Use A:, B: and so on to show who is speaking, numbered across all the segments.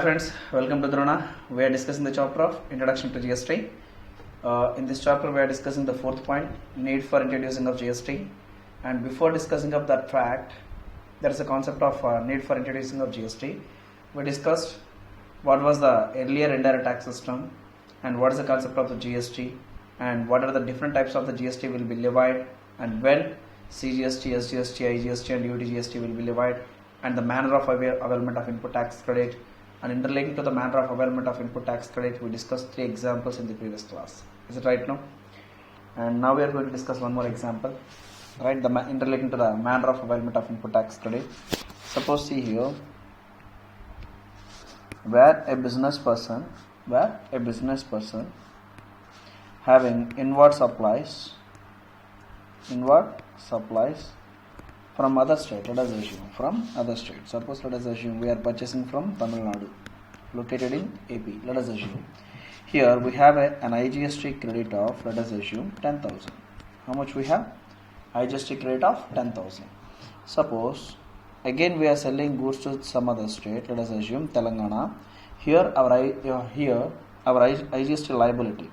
A: friends, welcome to Drona. We are discussing the chapter of Introduction to GST. In this chapter we are discussing the fourth point, need for introducing of GST. And before discussing of that fact, there is a concept of need for introducing of GST. We discussed what was the earlier indirect tax system and what is the concept of the GST and what are the different types of the GST will be levied and when CGST, SGST, IGST and UTGST will be levied and the manner of availment of input tax credit. And interlinking to the manner of availment of input tax credit, we discussed 3 examples in the previous class. Is it right now? And now we are going to discuss one more example. Right, interlinking to the manner of availment of input tax credit. Suppose see here, where a business person having inward supplies from other state. Let us assume from other state. Suppose let us assume we are purchasing from Tamil Nadu, located in AP. Let us assume here we have an IGST credit of, let us assume 10,000. How much we have? IGST credit of 10,000. Suppose again we are selling goods to some other state. Let us assume Telangana. Here our IGST liability.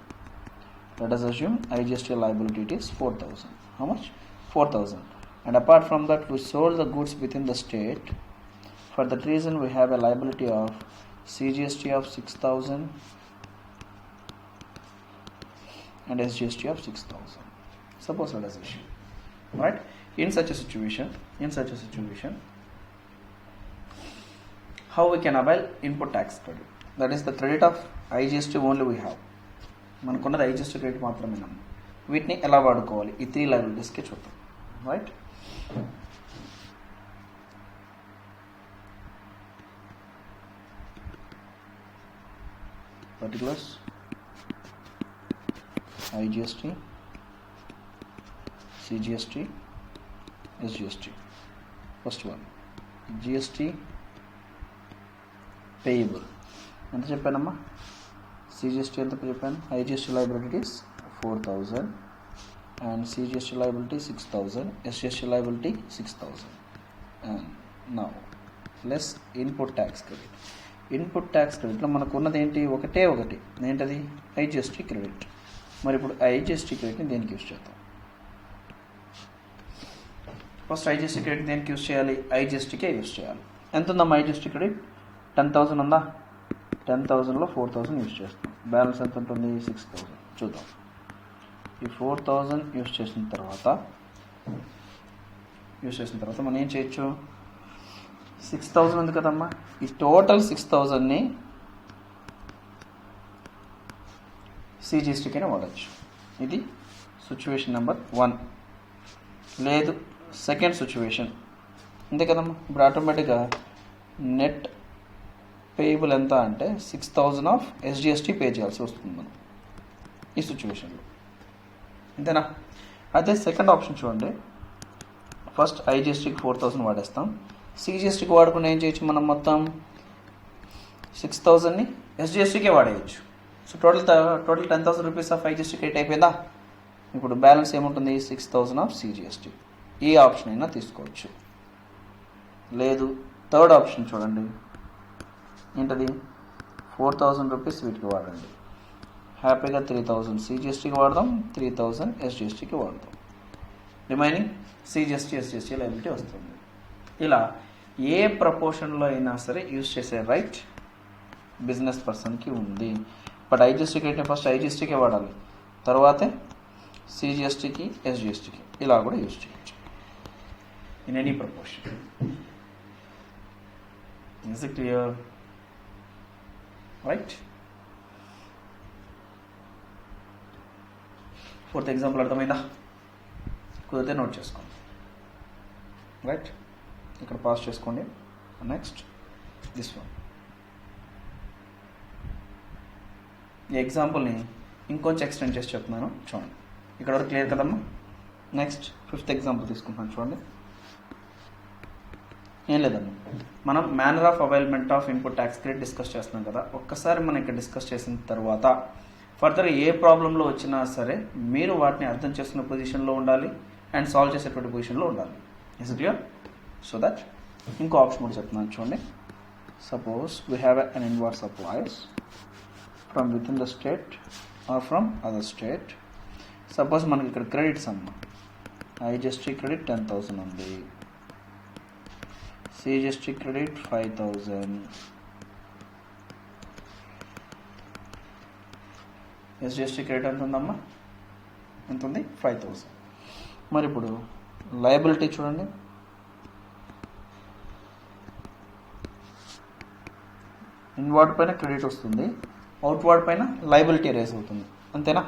A: Let us assume IGST liability it is 4,000. How much? 4,000. And apart from that, we sold the goods within the state. For that reason, we have a liability of CGST of 6,000 and SGST of 6,000. Suppose let us assume, right? In such a situation, how we can avail input tax credit? That is the credit of IGST only we have. మనకున్నది IGST credit మాత్రమే. వీటిని ఎలా వాడుకోవాలి? ఈ 3 liabilitiesకి చూద్దాం, right? Particulars, IGST, CGST, SGST. First one, GST payable. ఎంత చెప్పానమ్మా? CGST ఎంత చెప్పాను? IGST liability is 4,000 and CGST liability 6,000, SGST liability 6,000. And now less input tax credit. Input tax credit లో మనకు ఉన్నది ఏంటి? ఒకటి ఏంటది? IGST credit. మరి ఇప్పుడు IGST క్రెడిట్ని దేనికి యూజ్ చేద్దాం? ఫస్ట్ IGST క్రెడిట్ దేనికి యూజ్ చేయాలి? IGSTకే యూజ్ చేయాలి. ఎంత ఉందమ్మా IGST క్రెడిట్? 10,000 ఉందా? 10,000లో 4,000 యూజ్ చేస్తాం. బ్యాలెన్స్ ఎంత ఉంటుంది? 6,000. చూద్దాం. ఈ 4,000 యూజ్ చేసిన తర్వాత మనం ఏం చేయొచ్చు? 6,000 ఉంది కదమ్మా, ఈ టోటల్ 6,000ని CGSTకైనా వాడచ్చు. ఇది సిచ్యువేషన్ నెంబర్ 1. లేదు సెకండ్ సిచ్యువేషన్ అంతే కదమ్మా. ఇప్పుడు ఆటోమేటిక్గా నెట్ పేయబుల్ ఎంత అంటే 6,000 ఆఫ్ SGST పే చేయాల్సి వస్తుంది మనం ఈ సిచ్యువేషన్లో, అంతేనా? అయితే సెకండ్ ఆప్షన్ చూడండి. ఫస్ట్ IGSTకి 4,000 వాడేస్తాం. CGSTకి వాడుకుని ఏం చేయొచ్చు? మనం మొత్తం 6,000ని SGSTకే వాడేయచ్చు. So total 10,000 rupees of IGST credit అయిపోయిందా? ఇప్పుడు బ్యాలెన్స్ ఏముంటుంది? 6,000 ఆఫ్ CGST. ఈ ఆప్షన్ అయినా తీసుకోవచ్చు. లేదు థర్డ్ ఆప్షన్ చూడండి, ఏంటది? 4,000 రూపీస్ వీటికి వాడండి. హ్యాపీగా 3,000 CGSTకి వాడదాం, 3,000 SGSTకి వాడదాం. రిమైనింగ్ CGST, SGST లైబిలిటీ వస్తుంది. ఇలా ఏ ప్రపోర్షన్లో అయినా సరే యూజ్ చేసే రైట్ బిజినెస్ పర్సన్కి ఉంది. బట్ IGST క్రెడిట్ని ఫస్ట్ IGSTకే వాడాలి, తర్వాతే CGSTకి, SGSTకి ఇలా కూడా యూజ్ చేయొచ్చు in any proportion. Is it clear? Right. Fourth example అర్థమైందా? కుదిరితే నోట్ చేసుకోండి. రైట్, ఇక్కడ పాస్ చేసుకోండి. Next this one. ఈ ఎగ్జాంపుల్ని ఇంకొంచెం ఎక్స్టెండ్ చేసి చెప్తున్నాను చూడండి. ఇక్కడ వరకు క్లియర్ కదమ్మా? నెక్స్ట్ 5th ఎగ్జాంపుల్ తీసుకుంటాను చూడండి. ఏం లేదమ్మా, మనం manner of availment of input tax credit discuss చేస్తున్నాం కదా. ఒక్కసారి మనం ఇక్కడ డిస్కస్ చేసిన తర్వాత ఫర్దర్ ఏ ప్రాబ్లంలో వచ్చినా సరే మీరు వాటిని అర్థం చేసుకునే పొజిషన్లో ఉండాలి అండ్ సాల్వ్ చేసేటువంటి పొజిషన్లో ఉండాలి. Is it clear? So that ఇంకో ఆప్షన్ కూడా చెప్తున్నాను చూడండి. suppose we have an inward supplies from within the state or from other state. Suppose మనకి ఇక్కడ క్రెడిట్స్ అమ్మ ఐజిఎస్టీ క్రెడిట్ 10,000 ఉంది, సిజిఎస్టీ క్రెడిట్ 5,000, ఎస్జిఎస్టీ క్రెడిట్ ఎంత ఉందమ్మా, ఎంత ఉంది 5,000. మరి ఇప్పుడు లయబిలిటీ చూడండి, ఇన్వార్డ్ పైన క్రెడిట్ వస్తుంది, అవుట్వార్డ్ పైన లయబిలిటీ రేస్ అవుతుంది, అంతేనా?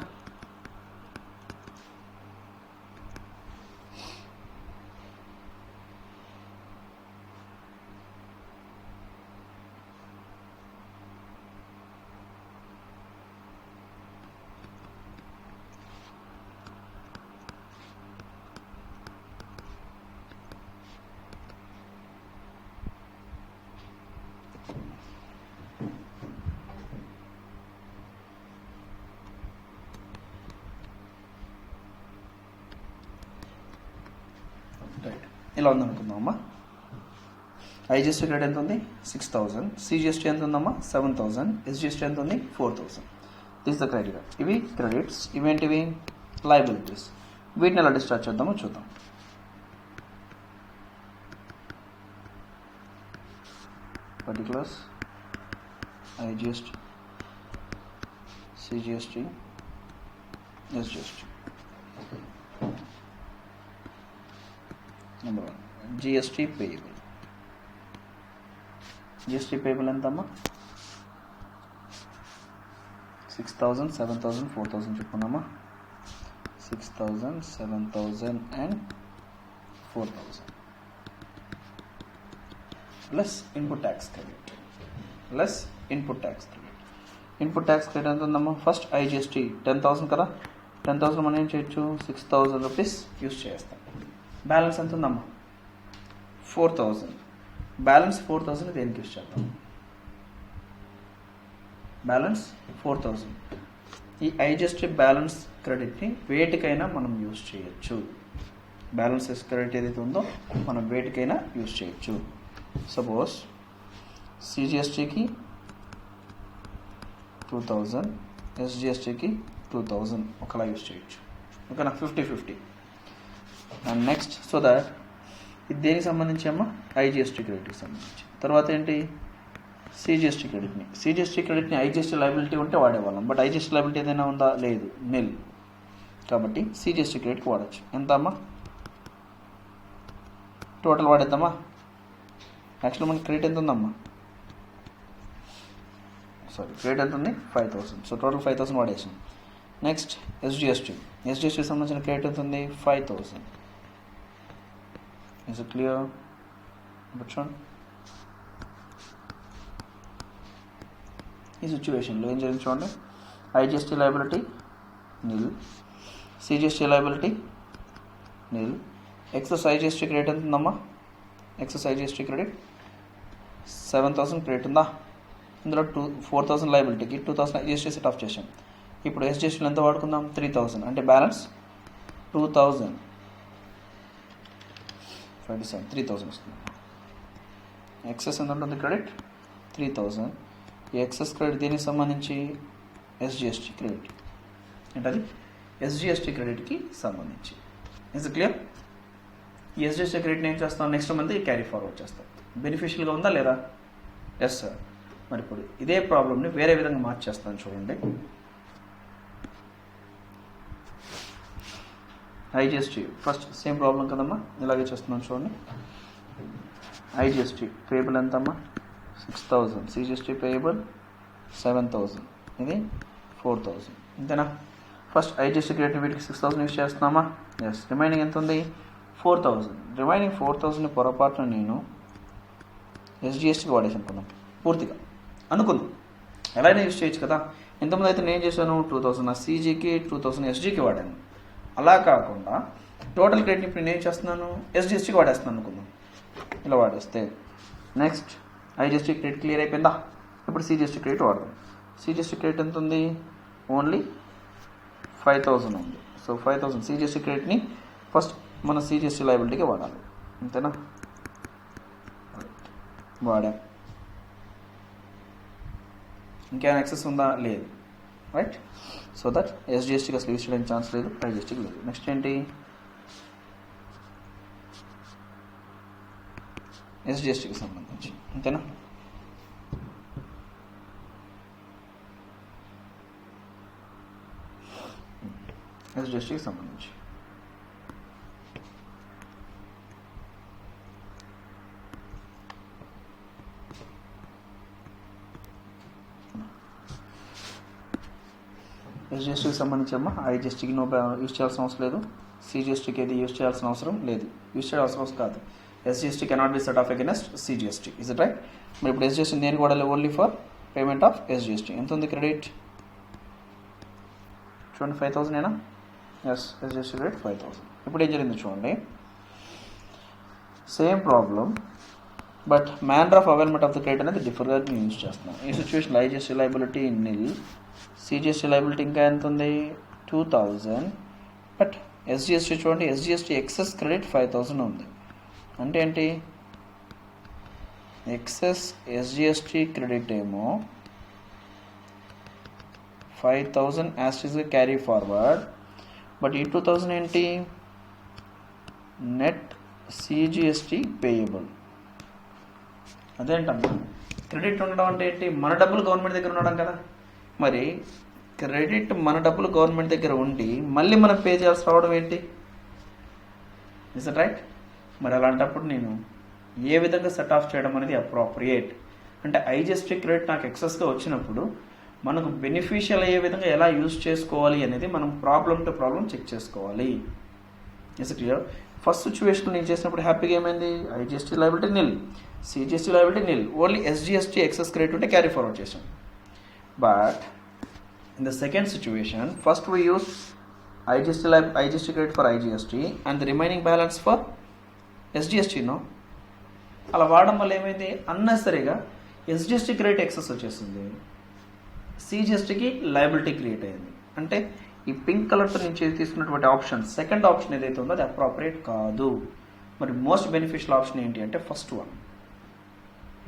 A: రైట్, ఇలా ఉందనుకుందామమ్మా. ఐజిఎస్టీ క్రెడిట్ ఎంత ఉంది 6,000, సిజిఎస్టీ ఎంత ఉందమ్మా 7,000, ఎస్జిఎస్టీ ఎంత ఉంది 4,000. This the criteria. ఇవి క్రెడిట్స్, ఇవేంటివి లయబిలిటీస్. వీటిని ఎలా డిశ్చార్జ్ చేద్దామో చూద్దాం. Particulars IGST, CGST, SGST. Number 1 GST payable. GST payable ఎంతమ్మా 6,000, 7,000, 4,000 చెప్పుకున్నామా. 6,000, 7,000 and 4,000 plus input tax credit, plus input tax credit. Input tax credit ఎంత ఉందమ్మా, ఫస్ట్ ఐజిఎస్టీ 10,000 కదా, 10,000 మనం ఏం చేయొచ్చు 6,000 రూపీస్ యూస్ చేస్తాం. బ్యాలెన్స్ ఎంత ఉందమ్మా 4,000. బ్యాలెన్స్ 4,000 దేనికి యూస్ చేద్దాం, బ్యాలెన్స్ 4,000. ఈ ఐజిఎస్టీ బ్యాలెన్స్ క్రెడిట్ని వేటికైనా మనం యూస్ చేయొచ్చు. బ్యాలెన్స్ క్రెడిట్ ఏదైతే ఉందో మనం వేటికైనా యూస్ చేయొచ్చు. సపోజ్ సిజిఎస్టీకి 2,000, ఎస్జిఎస్టీకి 2,000 ఒకలా యూస్ చేయొచ్చు. ఓకేనా, 50-50. అండ్ నెక్స్ట్ సో దాట్ ఇది దేనికి సంబంధించి అమ్మా ఐజిఎస్టీ క్రెడిట్కి సంబంధించి. తర్వాత ఏంటి సిజిఎస్టీ క్రెడిట్ని. సిజిఎస్టీ క్రెడిట్ని ఐజిఎస్టీ లయబిలిటీ ఉంటే వాడేవాళ్ళం, బట్ ఐజిఎస్టీ లయబిలిటీ ఏదైనా ఉందా, లేదు, నిల్. కాబట్టి సిజిఎస్టీ క్రెడిట్కి వాడచ్చు. ఎంత అమ్మా టోటల్ వాడేద్దామా. యాక్చువల్ మనకి క్రెడిట్ ఎంత ఉందమ్మా, సారీ క్రెడిట్ ఎంత ఉంది 5,000. సో టోటల్ 5,000 వాడేసాం. Next SGST. ఎస్జిఎస్టీకి సంబంధించిన క్రెడిట్ ఎంత ఉంది 5,000. Is it clear? చూడండి ఈ సిచ్యువేషన్లో ఏం జరిగింది చూడండి. IGST liability nil, CGST liability nil. Excess IGST credit ఎంత ఉందమ్మా, ఎక్సెస్ ఐజిఎస్టీ క్రెడిట్ 7,000 క్రెడిట్ ఉందా. ఇందులో 4,000 లయబిలిటీకి 2,000 ఐజిఎస్టీ సెట్ ఆఫ్ చేసాం. ఇప్పుడు ఎస్జిఎస్టీలో ఎంత వాడుకుందాం 3,000, అంటే బ్యాలెన్స్ 2,000. 3,000 వస్తుంది. ఎక్సెస్ ఎంత ఉంటుంది క్రెడిట్ 3,000. ఈ ఎక్సెస్ క్రెడిట్ దీనికి సంబంధించి ఎస్జిఎస్టీ క్రెడిట్, ఏంటది ఎస్జిఎస్టీ క్రెడిట్కి సంబంధించి. Is it clear? ఈ ఎస్జిఎస్టీ క్రెడిట్ని ఏం చేస్తాం, నెక్స్ట్ మంత్ క్యారీ ఫార్వర్డ్ చేస్తాం. బెనిఫిషియల్గా ఉందా లేదా? Yes sir. మరి ఇప్పుడు ఇదే ప్రాబ్లమ్ని వేరే విధంగా మార్చేస్తాను చూడండి. ఐజిఎస్టీ ఫస్ట్ సేమ్ ప్రాబ్లం కదమ్మా, ఇలాగే చేస్తున్నాను చూడండి. ఐజిఎస్టీ పేయబుల్ ఎంతమ్మా 6,000, సిజిఎస్టీ పేయబుల్ 7,000, ఇది 4,000, అంతేనా? ఫస్ట్ ఐజిఎస్టీ క్రెడిట్ వీటికి 6,000 యూస్ చేస్తున్నామా. ఎస్. రిమైనింగ్ ఎంత ఉంది 4,000. రిమైనింగ్ 4,000 పొరపాటున నేను ఎస్జిఎస్టీకి వాడేసి అనుకుందాం, పూర్తిగా అనుకుందాం. ఎలా అయినా యూస్ చేయొచ్చు కదా. ఇంతకుముందు అయితే నేను ఏం చేశాను 2,000 నా సీజీకి 2,000 ఎస్జీకి వాడాను. అలా కాకుండా టోటల్ క్రెడిట్ని ఇప్పుడు నేను ఏం చేస్తున్నాను ఎస్జిఎస్టీకి వాడేస్తున్నాను అనుకుందాం. ఇలా వాడేస్తే నెక్స్ట్ ఐజిఎస్టీ క్రెడిట్ క్లియర్ అయిపోయిందా. ఇప్పుడు సిజిఎస్టీ క్రెడిట్ వాడదాం. సిజిఎస్టీ క్రెడిట్ ఎంత ఉంది, ఓన్లీ 5,000 ఉంది. సో 5,000 సిజిఎస్టీ క్రెడిట్ని ఫస్ట్ మన సిజిఎస్టీ లయబిలిటీకి వాడాలి, అంతేనా. వాడాం. ఇంకేమైనా ఎక్సెస్ ఉందా? లేదు. రైట్. సో దట్ ఎస్జిఎస్టీకి అసలు యూజ్ చేయడానికి ఛాన్స్ లేదు, ఐజిఎస్టీకి లేదు. నెక్స్ట్ ఏంటి? ఎస్జిఎస్టీకి సంబంధించి అంతేనా? ఎస్జిఎస్టీకి సంబంధించి ఎస్జిఎస్టీకి సంబంధించి అమ్మా ఐజిఎస్టీకి నో యూజ్ చేయాల్సిన అవసరం లేదు, సిజిఎస్టీకి ఏది యూజ్ చేయాల్సిన అవసరం లేదు, యూజ్ చేయాల్సిన అవసరం కాదు. SGST cannot be set off against CGST. Is it right? మరి ఇప్పుడు ఎస్జిఎస్టీ దేనికి వాడాలి? Only for payment of SGST. ఎంత ఉంది క్రెడిట్? చూడండి 5,000 ఏనా? Yes, SGST credit 5,000. ఇప్పుడు ఏం జరిగింది చూడండి, same problem but manner of availment of the credit అనేది డిఫర్గా యూజ్ చేస్తున్నాం. ఈ situation IGST liability nil, CGST liability ఇంకా ఎంత ఉంది? 2,000. బట్ ఎస్జిఎస్టీ చూడండి, ఎస్జిఎస్టీ ఎక్సెస్ క్రెడిట్ 5,000 ఉంది. అంటే ఏంటి? ఎక్సెస్ ఎస్జిఎస్టీ క్రెడిట్ ఏమో 5,000 యాస్టీస్గా క్యారీ ఫార్వర్డ్. బట్ ఈ 2,000 ఏంటి? Net CGST payable. అదేంటమ్మా క్రెడిట్ ఉండడం అంటే ఏంటి? మన డబ్బులు గవర్నమెంట్ దగ్గర ఉండడం కదా. మరి క్రెడిట్ మన డబ్బులు గవర్నమెంట్ దగ్గర ఉండి మళ్ళీ మనం పే చేయాల్సి రావడం ఏంటి? Is it right? మరి అలాంటప్పుడు నేను ఏ విధంగా సెట్ ఆఫ్ చేయడం అనేది అప్రోప్రియేట్ అంటే ఐజిఎస్టీ క్రెడిట్ నాకు ఎక్సెస్గా వచ్చినప్పుడు మనకు బెనిఫిషియల్ అయ్యే విధంగా ఎలా యూజ్ చేసుకోవాలి అనేది మనం ప్రాబ్లం టు ప్రాబ్లం చెక్ చేసుకోవాలి. Is it clear? First situation నేను చేసినప్పుడు హ్యాపీగా ఏమైంది? IGST liability nil, CGST liability నిల్, ఓన్లీ ఎస్జిఎస్టీ ఎక్సెస్ క్రెడిట్ ఉంటే క్యారీ ఫార్వర్డ్ చేసాం. But in the second situation, first we use IGST credit for IGST and the remaining balance for SGST. No, అలా వాడడం వల్ల ఏమైంది? అన్నెసరీగా ఎస్జిఎస్టీ క్రెడిట్ ఎక్సెస్ వచ్చేసింది, సిజిఎస్టీకి liability create అయింది. అంటే ఈ పింక్ కలర్తో నుంచి తీసుకున్నటువంటి ఆప్షన్, సెకండ్ ఆప్షన్ ఏదైతే ఉందో అది అప్రోప్రియేట్ కాదు. మరి మోస్ట్ బెనిఫిషియల్ ఆప్షన్ ఏంటి అంటే ఫస్ట్ వన్,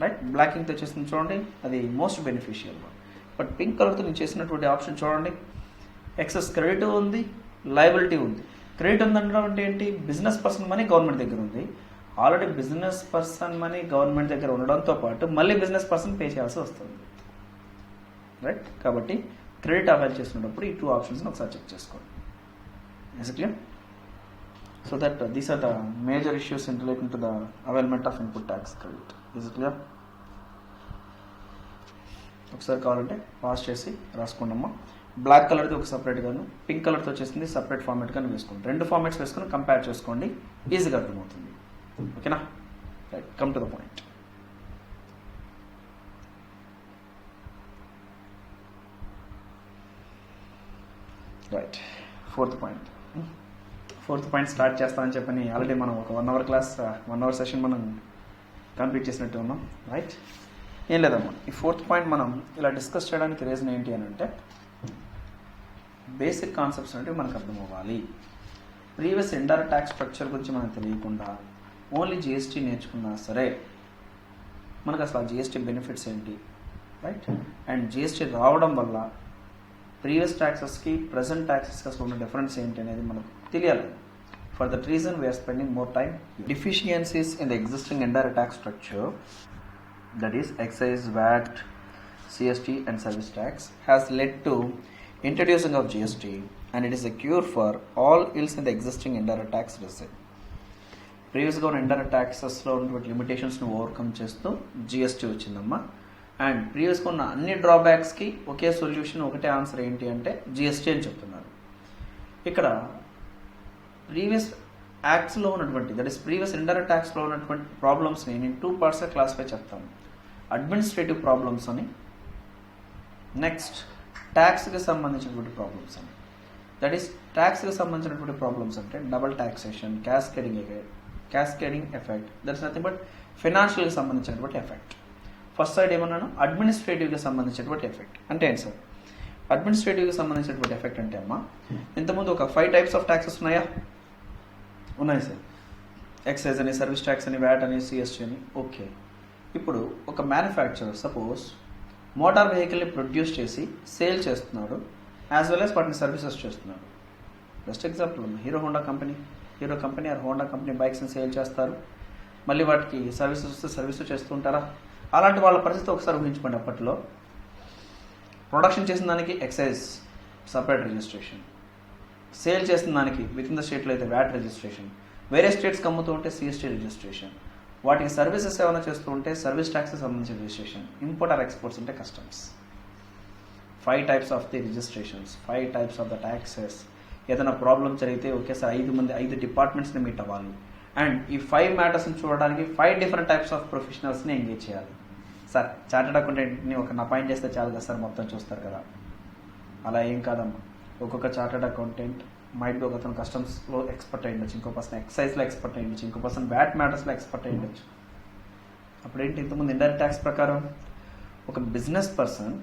A: రైట్? బ్లాకింగ్తో చేసింది చూడండి, అది most beneficial one. But pink కలర్తో నేను చేసినటువంటి ఆప్షన్ చూడండి, ఎక్సెస్ క్రెడిట్ ఉంది, లయబిలిటీ ఉంది. క్రెడిట్ ఉందనడం అంటే ఏంటి? బిజినెస్ పర్సన్ మనీ గవర్నమెంట్ దగ్గర ఉంది. Already business person money government దగ్గర ఉండడంతో పాటు మళ్ళీ బిజినెస్ పర్సన్ పే చేయాల్సి వస్తుంది, రైట్? కాబట్టి క్రెడిట్ అవైల్ చేసినప్పుడు ఈ 2 ఆప్షన్స్ని ఒకసారి చెక్ చేసుకోండి. Is it clear? So that these are the major issues in relating to the availment of input tax credit. Is it clear? ఒకసారి కావాలంటే పాస్ చేసి రాసుకోండమ్మా. బ్లాక్ కలర్ది ఒక సపరేట్గాను, పింక్ కలర్తో వచ్చేసింది సపరేట్ ఫార్మేట్గాను వేసుకోండి. 2 ఫార్మేట్స్ వేసుకొని కంపేర్ చేసుకోండి, ఈజీగా అర్థమవుతుంది. ఓకేనా? Right, come to the point. Right, fourth point start చేస్తామని చెప్పని ఆల్రెడీ మనం ఒక 1 అవర్ క్లాస్ 1 అవర్ సెషన్ మనం కంప్లీట్ చేసినట్టు ఉన్నాం, రైట్? ఏం లేదమ్మా, ఈ 4th పాయింట్ మనం ఇలా డిస్కస్ చేయడానికి రీజన్ ఏంటి అని అంటే బేసిక్ కాన్సెప్ట్స్ అనేవి మనకు అర్థం అవ్వాలి. ప్రీవియస్ ఇండైరెక్ట్ ట్యాక్స్ స్ట్రక్చర్ గురించి మనకు తెలియకుండా ఓన్లీ జిఎస్టీ నేర్చుకున్నా సరే మనకు అసలు ఆ జిఎస్టీ బెనిఫిట్స్ ఏంటి, రైట్? అండ్ జిఎస్టీ రావడం వల్ల ప్రీవియస్ ట్యాక్సెస్కి ప్రజెంట్ ట్యాక్సెస్కి అసలు ఉన్న డిఫరెన్స్ ఏంటి అనేది మనకు తెలియాలి. For that reason we are spending more time. Deficiencies in the existing indirect tax structure, that is excise, VAT, CST and service tax, has led to introducing of GST, and it is a cure for all ills in the existing indirect tax regime. ప్రీవియస్గా ఉన్న indirect ట్యాక్సెస్లో ఉన్నటువంటి లిమిటేషన్స్ని overcome చేస్తూ GST వచ్చిందమ్మా. And ప్రీవియస్గా ఉన్న అన్ని డ్రాబ్యాక్స్కి ఒకే solution, ఒకటే answer ఏంటి అంటే జిఎస్టీ అని చెప్తున్నారు. ఇక్కడ ప్రీవియస్ యాక్ట్స్లో ఉన్నటువంటి, దట్ ఈస్ ప్రీవియస్ ఇండైరెక్ట్ ట్యాక్స్లో ఉన్నటువంటి ప్రాబ్లమ్స్ని నేను 2 పార్ట్స్గా క్లాసిఫై చేస్తాను. అడ్మినిస్ట్రేటివ్ ప్రాబ్లమ్స్ అని, నెక్స్ట్ ట్యాక్స్కి సంబంధించినటువంటి ప్రాబ్లమ్స్ అని. దట్ ఈస్ ట్యాక్స్కి సంబంధించినటువంటి ప్రాబ్లమ్స్ అంటే double taxation, cascading effect, that is nothing but ఫైనాన్షియల్కి సంబంధించినటువంటి ఎఫెక్ట్. ఫస్ట్ సైడ్ ఏమన్నాను? అడ్మినిస్ట్రేటివ్కి సంబంధించినటువంటి ఎఫెక్ట్. అంటే ఏంటి సార్ అడ్మినిస్ట్రేటివ్కి సంబంధించినటువంటి ఎఫెక్ట్ అంటే అమ్మా, ఇంతకుముందు ఒక 5 టైప్స్ ఆఫ్ ట్యాక్సెస్ ఉన్నాయా? ఉన్నాయి సార్. ఎక్సైజ్ అని, సర్వీస్ ట్యాక్స్ అని, వ్యాట్ అని, సిఎస్టీ అని. ఓకే, ఇప్పుడు ఒక మ్యానుఫ్యాక్చరర్ సపోజ్ మోటార్ వెహికల్ని ప్రొడ్యూస్ చేసి సేల్ చేస్తున్నాడు, యాజ్ వెల్ యాజ్ వాటిని సర్వీసెస్ చేస్తున్నాడు. Best example Hero company or Honda company బైక్స్ని సేల్ చేస్తారు, మళ్ళీ వాటికి సర్వీసెస్ వస్తే సర్వీస్ చేస్తూ ఉంటారా? అలాంటి వాళ్ళ పరిస్థితి ఒకసారి ఊహించుకోండి. అప్పట్లో ప్రొడక్షన్ చేసిన దానికి ఎక్సైజ్ సపరేట్ రిజిస్ట్రేషన్, సేల్ చేసిన దానికి విత్ ఇన్ ద స్టేట్లో అయితే వ్యాట్ రిజిస్ట్రేషన్, వేరే స్టేట్స్కి అమ్ముతూ ఉంటే సిఎస్టీ రిజిస్ట్రేషన్, వాటికి సర్వీసెస్ ఏమైనా చేస్తూ ఉంటే సర్వీస్ ట్యాక్స్కి సంబంధించిన రిజిస్ట్రేషన్, ఇంపోర్ట్ ఆర్ ఎక్స్పోర్ట్స్ ఉంటే customs. 5 types of the registrations, 5 types of the taxes. ఏదైనా ప్రాబ్లం జరిగితే ఒకేసారి 5 డిపార్ట్మెంట్స్ని మీట్ అవ్వాలి. అండ్ ఈ 5 మ్యాటర్స్ని చూడడానికి 5 డిఫరెంట్ టైప్స్ ఆఫ్ ప్రొఫెషనల్స్ని ఎంగేజ్ చేయాలి. సార్ చార్టెడ్ అకౌంటెంట్ని ఒక అపాయింట్ చేస్తే చాలు కదా సార్, మొత్తం చూస్తారు కదా. అలా ఏం కాదమ్మా. ఒక్కొక్క చార్టెడ్ అకౌంటెంట్ మైట్ బి ఒకతను కస్టమ్స్లో ఎక్స్పర్ట్ అయి ఉండొచ్చు, ఇంకో పర్సన్ ఎక్సైజ్లో ఎక్స్పర్ట్ అయి ఉండొచ్చు, ఇంకో పర్సన్ వ్యాట్ మ్యాటర్స్లో ఎక్స్పర్ట్ అయి ఉండొచ్చు. అప్పుడేంటి, ఇంతకుముందు ఇండైరెక్ట్ ట్యాక్స్ ప్రకారం ఒక business person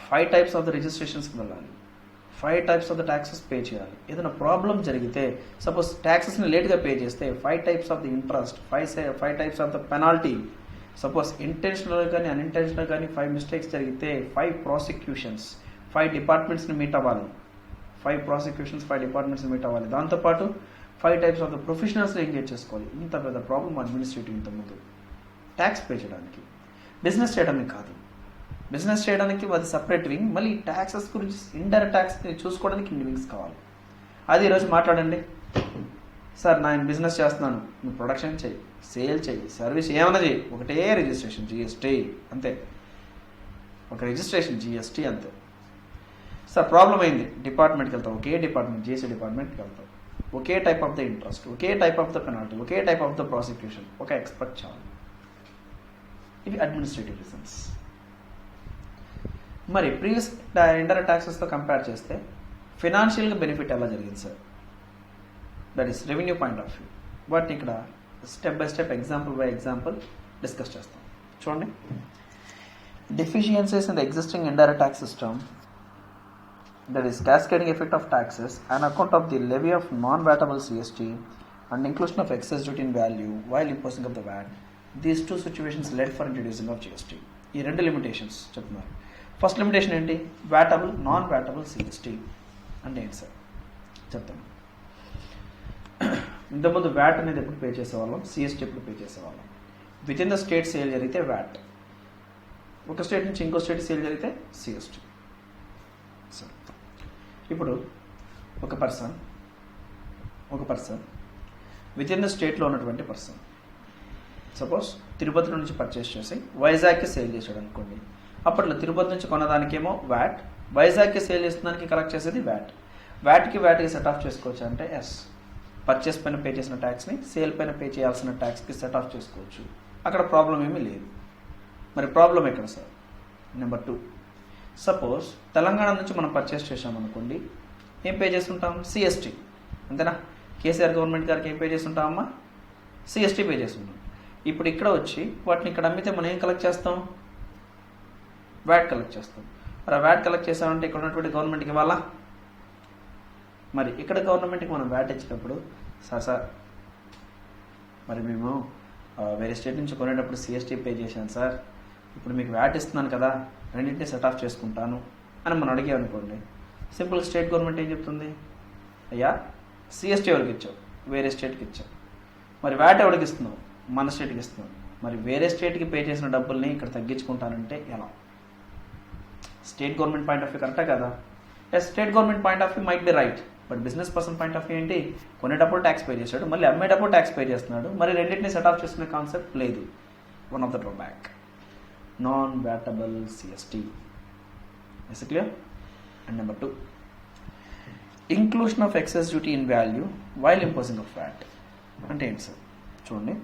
A: 5 types of the రిజిస్ట్రేషన్స్కి వెళ్ళాలి, 5 types of the taxes pay చేయాలి. ఏదైనా ప్రాబ్లం జరిగితే సపోజ్ ట్యాక్సెస్ని లేట్గా పే చేస్తే 5 types of the interest, 5 types of the penalty. Suppose intentional కానీ అన్ఇంటెన్షనల్ కానీ 5 మిస్టేక్స్ జరిగితే 5 ప్రాసిక్యూషన్స్, 5 డిపార్ట్మెంట్స్ని మీట్ అవ్వాలి. 5 ప్రాసిక్యూషన్స్, 5 డిపార్ట్మెంట్స్ని మీట్ అవ్వాలి. దాంతోపాటు 5 types ఆఫ్ ద ప్రొఫెషనల్స్ని ఎంగేజ్ చేసుకోవాలి. ఇంత పెద్ద ప్రాబ్లం అడ్మినిస్ట్రేటివ్ ఇంతకుముందు ట్యాక్స్ పే చేయడానికి, బిజినెస్ చేయడానికి కాదు. బిజినెస్ చేయడానికి అది సపరేట్ వింగ్, మళ్ళీ ట్యాక్సెస్ గురించి ఇండైరెక్ట్ ట్యాక్స్ని చూసుకోవడానికి ఇన్ని వింగ్స్ కావాలి. అది ఈరోజు మాట్లాడండి. సార్ నేను బిజినెస్ చేస్తున్నాను, నువ్వు ప్రొడక్షన్ చేయి, సేల్ చేయి, సర్వీస్ ఏమైనా చేయి, ఒకటే రిజిస్ట్రేషన్ జిఎస్టీ అంతే, ఒక రిజిస్ట్రేషన్ జిఎస్టీ అంతే. సార్ ప్రాబ్లం అయింది, డిపార్ట్మెంట్కి వెళ్తాం, ఒకే డిపార్ట్మెంట్ జిఎస్టీ డిపార్ట్మెంట్కి వెళ్తాం, ఒకే టైప్ ఆఫ్ ద ఇంట్రెస్ట్, ఒకే టైప్ ఆఫ్ ద పెనాల్టీ, ఒకే టైప్ ఆఫ్ ద ప్రాసిక్యూషన్, ఒక ఎక్స్పర్ట్ చాలు. ఇవి అడ్మినిస్ట్రేటివ్ రీజన్స్. మరి ప్రీవియస్ ఇండైరెక్ట్ ట్యాక్సెస్తో కంపేర్ చేస్తే ఫినాన్షియల్గా బెనిఫిట్ ఎలా జరిగింది sir, that is revenue point of view. వాటిని ఇక్కడ step by step, example by example discuss చేస్తాం. చూడండి, deficiencies in the existing indirect tax system, that is cascading effect of taxes on account of the levy of non-vatable CST and inclusion of excess duty in value while imposing of the VAT. These 2 situations led for introducing of GST. ఈ 2 limitations చెప్తున్నారు. First limitation ఏంటి, వ్యాటబుల్ non vatable CST అంటే ఏంటి sir చెప్తాను. ఇంతకుముందు VAT అనేది ఎప్పుడు pay చేసేవాళ్ళం, సిఎస్టీ ఎప్పుడు పే చేసేవాళ్ళం. With in the state sale జరిగితే వ్యాట్, ఒక స్టేట్ నుంచి ఇంకో స్టేట్ సేల్ జరిగితే సిఎస్టీ. సరే, ఇప్పుడు ఒక పర్సన్ విత్ ఇన్ ద స్టేట్లో ఉన్నటువంటి పర్సన్ సపోజ్ తిరుపతి నుంచి పర్చేస్ చేసి వైజాగ్కి సేల్ చేశాడు అనుకోండి. అప్పట్లో తిరుపతి నుంచి కొన్నదానికేమో వ్యాట్, వైజాగ్కి సేల్ చేసేదానికి కలెక్ట్ చేసేది వ్యాట్. వ్యాట్కి సెట్ ఆఫ్ చేసుకోవచ్చు అంటే ఎస్, పర్చేస్ పైన పే చేసిన ట్యాక్స్ని సేల్ పైన పే చేయాల్సిన ట్యాక్స్కి సెట్ ఆఫ్ చేసుకోవచ్చు. అక్కడ ప్రాబ్లం ఏమీ లేదు. మరి ప్రాబ్లం ఎక్కడ సార్? నెంబర్ 2, సపోజ్ తెలంగాణ నుంచి మనం పర్చేస్ చేసామనుకోండి, ఏం పే చేస్తుంటాం, సిఎస్టీ అంతేనా. కేసీఆర్ గవర్నమెంట్ గారికి ఏం పే చేస్తుంటామమ్మా, సిఎస్టీ పే చేస్తుంటాం. ఇప్పుడు ఇక్కడ వచ్చి వాటిని ఇక్కడ అమ్మితే మనం ఏం కలెక్ట్ చేస్తాం, వ్యాట్ కలెక్ట్ చేస్తాం. మరి ఆ వ్యాట్ కలెక్ట్ చేసామంటే ఇక్కడ ఉన్నటువంటి గవర్నమెంట్కి ఇవ్వాలా. మరి ఇక్కడ గవర్నమెంట్కి మనం వ్యాట్ ఇచ్చినప్పుడు సార్ మరి మేము వేరే స్టేట్ నుంచి కొనేటప్పుడు సిఎస్టీ పే చేశాను సార్, ఇప్పుడు మీకు వ్యాట్ ఇస్తున్నాను కదా, రెండింటినీ సెట్ ఆఫ్ చేసుకుంటాను అని మనం అడిగామనుకోండి. సింపుల్ స్టేట్ గవర్నమెంట్ ఏం చెప్తుంది, అయ్యా సిఎస్టీ ఎవరికి ఇచ్చావు, వేరే స్టేట్కి ఇచ్చావు. మరి వ్యాట్ ఎవరికి ఇస్తున్నావు, మన స్టేట్కి ఇస్తున్నావు. మరి వేరే స్టేట్కి పే చేసిన డబ్బుల్ని ఇక్కడ తగ్గించుకుంటానంటే ఎలా? State government point of view కరెక్టా కదా? State government point of view might be right, but business person point of view ఏంటి, కొనేటప్పుడు ట్యాక్స్ పే చేశాడు, మళ్ళీ అమ్మేటప్పుడు ట్యాక్స్ పే చేస్తున్నాడు, మరి రెండింటిని సెట్ ఆఫ్ చేసుకునే కాన్సెప్ట్ లేదు. One of the drawback, non vatable CST. Is it clear? And number 2, inclusion of excess duty in value while imposing of VAT అంటే ఏంటి సార్? చూడండి,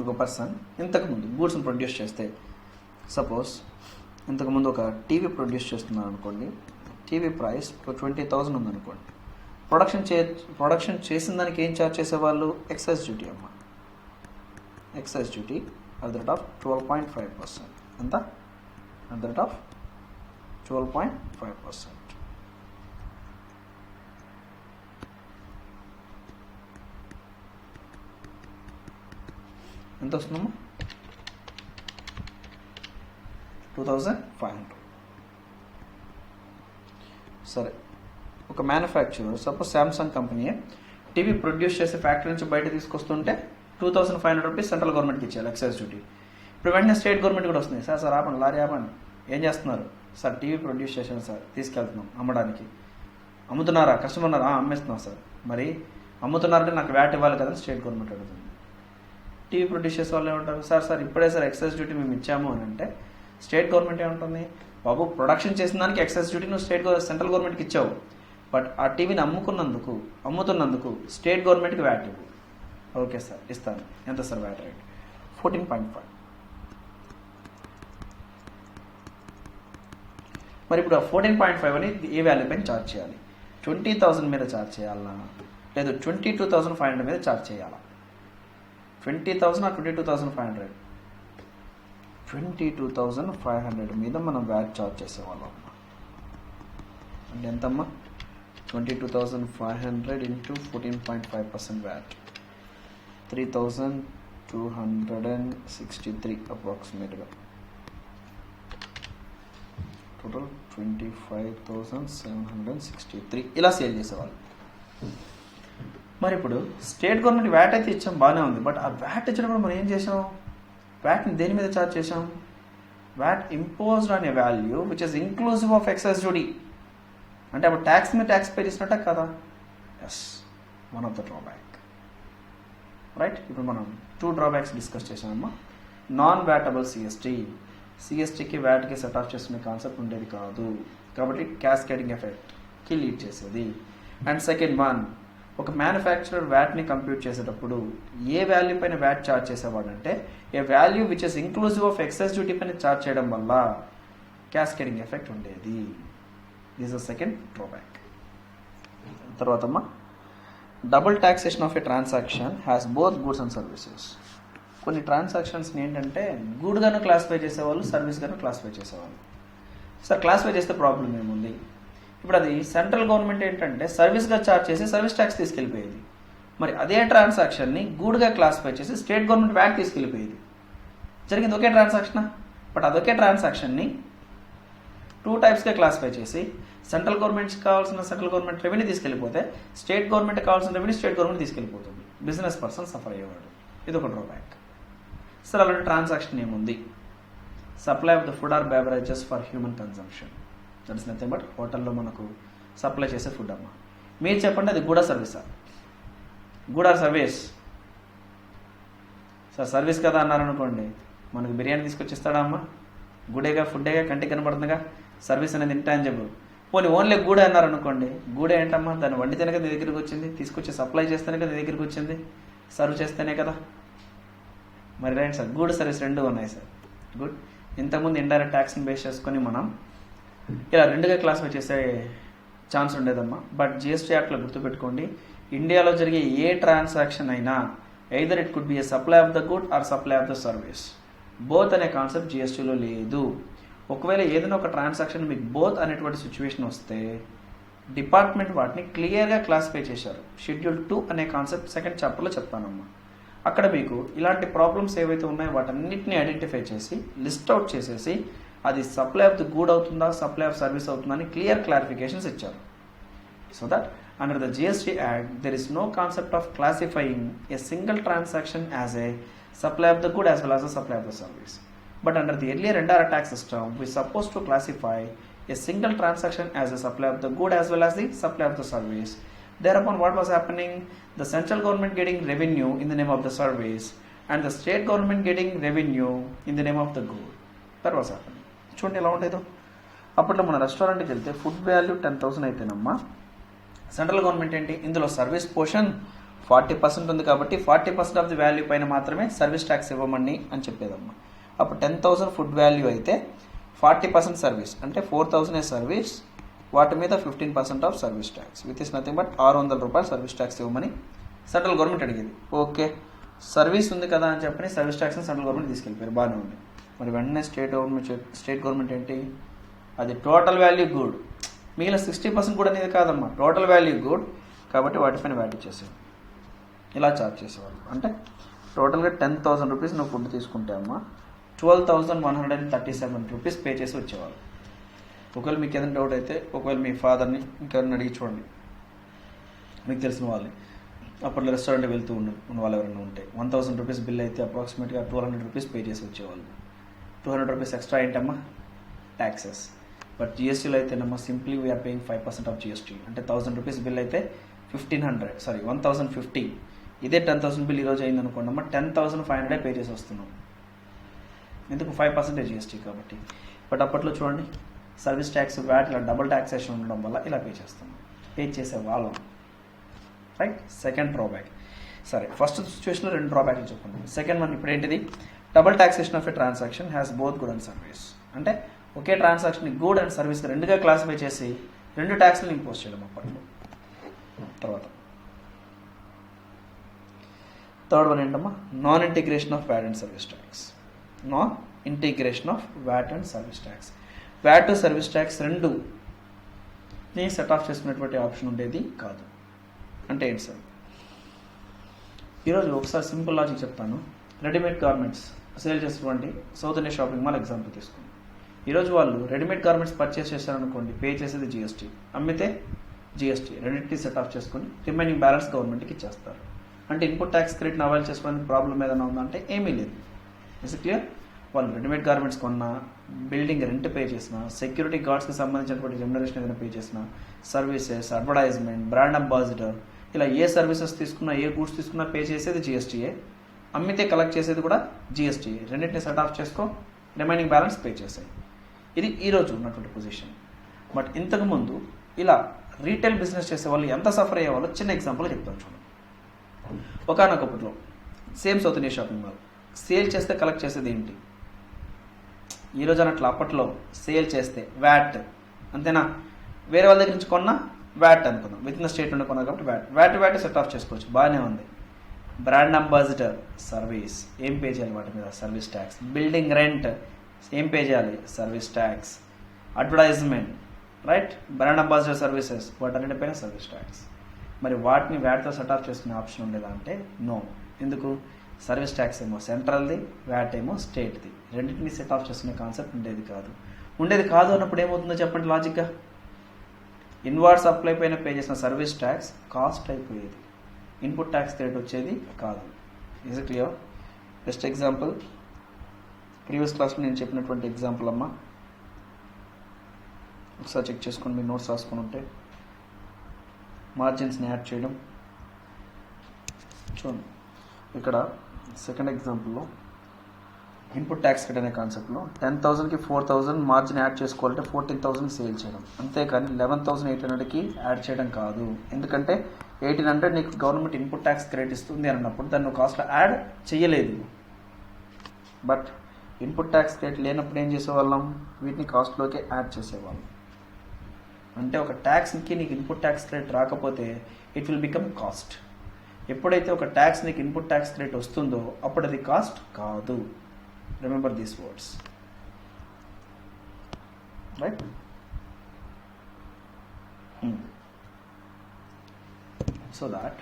A: ఒక పర్సన్ ఇంతకుముందు గూడ్స్ని ప్రొడ్యూస్ చేస్తే, సపోజ్ ఇంతకుముందు ఒక టీవీ ప్రొడ్యూస్ చేస్తున్నారు అనుకోండి, టీవీ ప్రైస్ 20,000 ఉందనుకోండి. ప్రొడక్షన్ చేసిన దానికి ఏం ఛార్జ్ చేసేవాళ్ళు, ఎక్సైజ్ డ్యూటీ అమ్మ. Excise duty at the rate of 12.5%. ఎంత? At the rate of 12.5%. ఎంత వస్తుందమ్మా? 2500. సరే, ఒక manufacturer suppose Samsung company TV produce చేసే ఫ్యాక్టరీ నుంచి బయట తీసుకొస్తుంటే 2500 రూపీస్ సెంట్రల్ గవర్నమెంట్కి ఇచ్చేయాలి ఎక్సైజ్ డ్యూటీ. ఇప్పుడు వెంటనే స్టేట్ గవర్నమెంట్ కూడా వస్తుంది, సార్ ఆపండి, లారీ ఆపండి, ఏం చేస్తున్నారు సార్? టీవీ ప్రొడ్యూస్ చేసాను సార్, తీసుకెళ్తున్నాం అమ్మడానికి. అమ్ముతున్నారా? కస్టమర్ ఉన్నారా? అమ్మేస్తున్నాం సార్. మరి అమ్ముతున్నారంటే నాకు వ్యాట్ ఇవ్వాలి కదా స్టేట్ గవర్నమెంట్ అడుగుతుంది. టీవీ ప్రొడ్యూస్ చేసే వాళ్ళు ఏమంటారు? సార్ ఇప్పుడే సార్ ఎక్సైజ్ డ్యూటీ మేము ఇచ్చాము అని అంటే స్టేట్ గవర్నమెంట్ ఏమంటుంది? బాబు, ప్రొడక్షన్ చేసిన దానికి ఎక్సైజ్ డ్యూటీ నువ్వు సెంట్రల్ గవర్నమెంట్కి ఇచ్చావు, బట్ ఆ టీవీని అమ్ముతున్నందుకు స్టేట్ గవర్నమెంట్కి వ్యాట్ ఇవ్వు. ఓకే సార్, ఇస్తాను. ఎంత సార్ వ్యాట్ రేట్? 14.5. మరి ఇప్పుడు 14.5 అని ఏ వాల్యూ పైన ఛార్జ్ చేయాలి? 20,000 మీద ఛార్జ్ చేయాలా, లేదు 22,500 మీద ఛార్జ్ చేయాలా? 20,000 or 22,500? 22,500 మీద మనం వ్యాట్ ఛార్జ్ చేసేవాళ్ళం. అంటే ఎంతమ్మా? 22,500 ఇంటూ 14.5% వ్యాట్, 3,263 అప్రాక్సిమేట్గా. టోటల్ 25,763 ఇలా సేల్ చేసేవాళ్ళు. మరి ఇప్పుడు స్టేట్ గవర్నమెంట్ వ్యాట్ అయితే ఇచ్చాం, బాగానే ఉంది, బట్ ఆ వ్యాట్ ఇచ్చినప్పుడు మనం ఏం చేసాం? వ్యాట్ని దేని మీద ఛార్జ్ చేసాం? VAT imposed on a value which is inclusive of excise duty. అంటే అప్పుడు ట్యాక్స్ మీద ట్యాక్స్ పే చేసినట్టే కదా? Yes, one of the drawback. Right, ఇప్పుడు మనం 2 డ్రాబ్యాక్స్ డిస్కస్ చేసామమ్మా. నాన్ వ్యాటబుల్ సిఎస్టీకి వ్యాట్కి సెట్ ఆఫ్ చేసుకునే కాన్సెప్ట్ ఉండేది కాదు, కాబట్టి క్యాస్కేడింగ్ ఎఫెక్ట్కి లీడ్ చేసేది. అండ్ సెకండ్ వన్, ఒక మ్యానుఫ్యాక్చరర్ వ్యాట్ని కంప్యూట్ చేసేటప్పుడు ఏ వాల్యూ పైన వ్యాట్ ఛార్జ్ చేసేవాడంటే a value which is inclusive of excise duty పైన ఛార్జ్ చేయడం వల్ల క్యాస్కేడింగ్ ఎఫెక్ట్ ఉండేది. This is second drawback. తర్వాత double taxation of a transaction has both goods and services. కొన్ని ట్రాన్సాక్షన్స్ని ఏంటంటే గూడ్గాను క్లాసిఫై చేసేవాళ్ళు, సర్వీస్గాను క్లాసిఫై చేసేవాళ్ళు. సార్ క్లాసిఫై చేస్తే ప్రాబ్లం ఏముంది? ఇప్పుడు అది సెంట్రల్ గవర్నమెంట్ ఏంటంటే సర్వీస్గా ఛార్జ్ చేసి సర్వీస్ ట్యాక్స్ తీసుకెళ్ళిపోయేది. మరి అదే ట్రాన్సాక్షన్ని గూడ్గా క్లాసిఫై చేసి స్టేట్ గవర్నమెంట్ వ్యాట్ తీసుకెళ్ళిపోయేది. జరిగింది ఒకే ట్రాన్సాక్షనా? బట్ అదొకే ట్రాన్సాక్షన్ని 2 టైప్స్గా క్లాసిఫై చేసి సెంట్రల్ గవర్నమెంట్కి కావాల్సిన సెంట్రల్ గవర్నమెంట్ రెవెన్యూ తీసుకెళ్ళిపోతే స్టేట్ గవర్నమెంట్కి కావాల్సిన రెవెన్యూ స్టేట్ గవర్నమెంట్ తీసుకెళ్ళిపోతుంది. బిజినెస్ పర్సన్ సఫర్ అయ్యేవాడు. ఇది ఒక డ్రాబ్యాక్. సార్ అలాంటి ట్రాన్సాక్షన్ ఏముంది? Supply of the food or beverages for human consumption. That is nothing but హోటల్లో మనకు సప్లై చేసే ఫుడ్ అమ్మా. మీరు చెప్పండి, అది గూడా సర్వీసా? గూడా సర్వీస్? సార్ సర్వీస్ కదా అన్నారనుకోండి, మనకు బిర్యానీ తీసుకొచ్చిస్తాడా అమ్మా? గూడేగా, ఫుడ్డేగా, కంటికి కనబడుతుందిగా. సర్వీస్ అనేది ఇంటాంజిబుల్. పోనీ ఓన్లీ గూడే అన్నారనుకోండి, గూడే ఏంటమ్మా? దాన్ని వండితేనే కదా నీ దగ్గరికి వచ్చింది, తీసుకొచ్చి సప్లై చేస్తేనే కదా నీ దగ్గరికి వచ్చింది, సర్వ్ చేస్తేనే కదా. మరి రైట్ సార్, గూడ్ సర్వీస్ రెండు ఉన్నాయి సార్. గుడ్. ఇంతకుముందు ఇండైరెక్ట్ ట్యాక్స్ని బేస్ చేసుకొని మనం ఇలా రెండుగా క్లాసిఫై చేసే ఛాన్స్ ఉండేదమ్మా. బట్ జిఎస్టీ యాక్ట్లో గుర్తుపెట్టుకోండి, ఇండియాలో జరిగే ఏ ట్రాన్సాక్షన్ అయినా either it could be A supply of the good or supply of the service. Both అనే కాన్సెప్ట్ జిఎస్టీలో లేదు. ఒకవేళ ఏదైనా ఒక ట్రాన్సాక్షన్ మీకు బోత్ అనేటువంటి సిచ్యువేషన్ వస్తే డిపార్ట్మెంట్ వాటిని క్లియర్గా క్లాసిఫై చేశారు. షెడ్యూల్ 2 అనే కాన్సెప్ట్ సెకండ్ చాప్టర్లో చెప్తానమ్మా. అక్కడ మీకు ఇలాంటి ప్రాబ్లమ్స్ ఏవైతే ఉన్నాయో వాటన్నిటిని ఐడెంటిఫై చేసి లిస్ట్ అవుట్ చేసేసి అది సప్లై ఆఫ్ ది గుడ్ అవుతుందా, సప్లై ఆఫ్ సర్వీస్ అవుతుందా అని క్లియర్ క్లారిఫికేషన్స్ ఇచ్చారు. So that under the GST Act there is no concept of classifying a single transaction as a supply of the good as well as a supply of the service. But under the earlier indirect tax system, we supposed to classify a single transaction as a supply of the good as well as the supply of the service. Thereupon what was happening? The central government getting revenue in the name of the service and the state government getting revenue in the name of the good. That was happening. చూడండి ఎలా ఉండేదో. అప్పట్లో మన రెస్టారెంట్కి వెళ్తే food value 10,000 అయితేనమ్మా, central government ఏంటి, ఇందులో service portion 40% ఉంది కాబట్టి 40% ఆఫ్ ది వాల్యూ పైన మాత్రమే సర్వీస్ ట్యాక్స్ ఇవ్వమని అని చెప్పేదమ్మా. అప్పుడు 10,000 ఫుడ్ వాల్యూ అయితే 40% సర్వీస్ అంటే 4,000 సర్వీస్, వాటి మీద 15% of service tax, with is nothing but 600 రూపాయలు సర్వీస్ ట్యాక్స్ ఇవ్వమని సెంట్రల్ గవర్నమెంట్ అడిగేది. ఓకే, సర్వీస్ ఉంది కదా అని చెప్పని సర్వీస్ ట్యాక్స్ని సెంట్రల్ గవర్నమెంట్ తీసుకెళ్ళిపోయారు, బాగానే ఉంది. మరి వెంటనే స్టేట్ గవర్నమెంట్ ఏంటి, అది టోటల్ వాల్యూ గుడ్, మిగిలిన 60% కూడా అనేది కాదమ్మా, టోటల్ వాల్యూ గుడ్ కాబట్టి వాటిపైన వ్యాట్ ఇచ్చేసేది. ఇలా ఛార్జ్ చేసేవాళ్ళు. అంటే టోటల్గా 10,000 రూపీస్ నువ్వు ఫుడ్ తీసుకుంటే అమ్మా 12,137 రూపీస్ పే చేసి వచ్చేవాళ్ళు. ఒకవేళ మీకు ఏదైనా డౌట్ అయితే ఒకవేళ మీ ఫాదర్ని ఇంకెవరిని అడిగి చూడండి, మీకు తెలిసిన వాళ్ళని. అప్పట్లో రెస్టారెంట్ వెళ్తూ ఉన్న వాళ్ళు ఎవరైనా ఉంటే 1,000 రూపీస్ బిల్ అయితే అప్రాక్సిమేట్గా 200 రూపీస్ పే చేసి వచ్చేవాళ్ళు. 200 రూపీస్ ఎక్స్ట్రా ఏంటమ్మా? ట్యాక్సెస్. బట్ జిఎస్టీలో అయితేనమ్మా simply we are paying 5% of GST. అంటే 1,000 రూపీస్ బిల్ అయితే 1,050. ఇదే 10,000 బిల్ ఈరోజు అయింది అనుకోండి అమ్మా 10,500 పే చేసి వస్తున్నాం. ఎందుకు? 5% జిఎస్టీ కాబట్టి. బట్ అప్పట్లో చూడండి సర్వీస్ ట్యాక్స్, వ్యాట్ ఇలా డబుల్ ట్యాక్సేషన్ ఉండడం వల్ల ఇలా పే చేస్తున్నాం, పే చేసే వాళ్ళం. Right, second drawback. సరే, ఫస్ట్ సిచ్యువేషన్లో 2 డ్రాబ్యాక్లు చెప్పుకుందాం. సెకండ్ వన్ ఇప్పుడు ఏంటిది? Double taxation of a transaction has both good and service. అంటే ఒకే ట్రాన్సాక్షన్ గుడ్ అండ్ సర్వీస్ రెండుగా క్లాసిఫై చేసి 2 ట్యాక్స్లను ఇంపోజ్ చేయడం అప్పట్లో. తర్వాత థర్డ్ వన్ ఏంటమ్మా? Non integration of VAT and service tax. Non integration of VAT and service tax. VAT service tax రెండుని set off చేసుకునేటువంటి option ఉండేది కాదు. అంటే ఏంటి సార్? ఈరోజు ఒకసారి సింపుల్ లాజిక్ చెప్తాను. రెడీమేడ్ గార్మెంట్స్ సేల్ చేసేటువంటి South India shopping mall example తీసుకోండి. ఈరోజు వాళ్ళు రెడీమేడ్ గార్మెంట్స్ పర్చేస్ చేశారనుకోండి, పే చేసేది జిఎస్టీ, అమ్మితే జిఎస్టీ, రెండింటిని సెట్ ఆఫ్ చేసుకుని రిమైనింగ్ బ్యాలెన్స్ గవర్నమెంట్కి ఇచ్చేస్తారు. అంటే ఇన్పుట్ ట్యాక్స్ క్రెడిట్ని అవైల్ చేసుకోవడానికి ప్రాబ్లం ఏదైనా ఉందంటే ఏమీ లేదు. Is clear? వాళ్ళు రెడీమేడ్ గార్మెంట్స్ కొన్నా, బిల్డింగ్ రెంట్ పే చేసిన, సెక్యూరిటీ గార్డ్స్కి సంబంధించినటువంటి రెమ్యునరేషన్ ఏదైనా పే చేసిన, సర్వీసెస్, అడ్వర్టైజ్మెంట్, బ్రాండ్ అంబాసిడర్, ఇలా ఏ సర్వీసెస్ తీసుకున్నా, ఏ గూడ్స్ తీసుకున్నా పే చేసేది జిఎస్టీయే, అమ్మితే కలెక్ట్ చేసేది కూడా జిఎస్టీ. రెండింటిని సెట్ ఆఫ్ చేసుకో, రిమైనింగ్ బ్యాలెన్స్ పే చేసాయి. ఇది ఈరోజు ఉన్నటువంటి పొజిషన్. బట్ ఇంతకుముందు ఇలా రీటైల్ బిజినెస్ చేసే వాళ్ళు ఎంత సఫర్ అయ్యేవాళ్ళు చిన్న ఎగ్జాంపుల్ చెప్తాను చూడండి. ఒకనొకప్పట్లో same South India shopping mall sale చేస్తే కలెక్ట్ చేసేది ఏంటి? ఈరోజు అన్నట్లు అప్పట్లో సేల్ చేస్తే వ్యాట్, అంతేనా? వేరే వాళ్ళ దగ్గర నుంచి కొన్నా వ్యాట్ అనుకుందాం, విత్ ఇన్ స్టేట్ నుండి కొన్నా కాబట్టి వ్యాట్ సెట్ ఆఫ్ చేసుకోవచ్చు, బాగానే ఉంది. బ్రాండ్ అంబాసిడర్ సర్వీస్ ఏం పే చేయాలి? వాటి మీద సర్వీస్ ట్యాక్స్. బిల్డింగ్ రెంట్ ఏం పే చేయాలి? Service tax. Advertisement, right, brand ambassador services, వాటన్నిటిపైన సర్వీస్ ట్యాక్స్. మరి వాటిని వ్యాట్తో సెట్ ఆఫ్ చేసుకునే ఆప్షన్ ఉండేదా అంటే నో. ఎందుకు? సర్వీస్ ట్యాక్స్ ఏమో సెంట్రల్ది, వ్యాట్ ఏమో స్టేట్ది. రెండింటిని సెట్ ఆఫ్ చేసుకునే కాన్సెప్ట్ ఉండేది కాదు అన్నప్పుడు ఏమవుతుందో చెప్పండి లాజిక్గా? ఇన్వార్డ్ సప్లై పైన పే చేసిన సర్వీస్ ట్యాక్స్ కాస్ట్ అయిపోయేది, ఇన్పుట్ ట్యాక్స్ క్రెడిట్ వచ్చేది కాదు. Is it clear? Best example previous క్లాస్లో నేను చెప్పినటువంటి ఎగ్జాంపుల్ అమ్మా, ఒకసారి చెక్ చేసుకోండి. మీరు నోట్స్ రాసుకొని ఉంటే మార్జిన్స్ని యాడ్ చేయడం చూడండి. ఇక్కడ సెకండ్ ఎగ్జాంపుల్లో ఇన్పుట్ ట్యాక్స్ క్రెడిట్ అనే కాన్సెప్ట్లో 10,000కి 4,000 మార్జిన్ యాడ్ చేసుకోవాలంటే 14,000 సేల్ చేయడం, అంతేకాని 11,800కి యాడ్ చేయడం కాదు. ఎందుకంటే 1,800 నీకు గవర్నమెంట్ ఇన్పుట్ ట్యాక్స్ క్రెడిట్ ఇస్తుంది అన్నప్పుడు దాన్ని కాస్ట్లో యాడ్ చేయలేదు. బట్ ఇన్పుట్ ట్యాక్స్ క్రెడిట్ లేనప్పుడు ఏం చేసేవాళ్ళం? వీటిని కాస్ట్లోకి యాడ్ చేసేవాళ్ళం. అంటే ఒక ట్యాక్స్కి నీకు ఇన్పుట్ ట్యాక్స్ క్రెడిట్ రాకపోతే ఇట్ విల్ బికమ్ కాస్ట్. ఎప్పుడైతే ఒక ట్యాక్స్ నీకు ఇన్పుట్ ట్యాక్స్ క్రెడిట్ వస్తుందో అప్పుడు అది కాస్ట్ కాదు. Remember these words, right? So that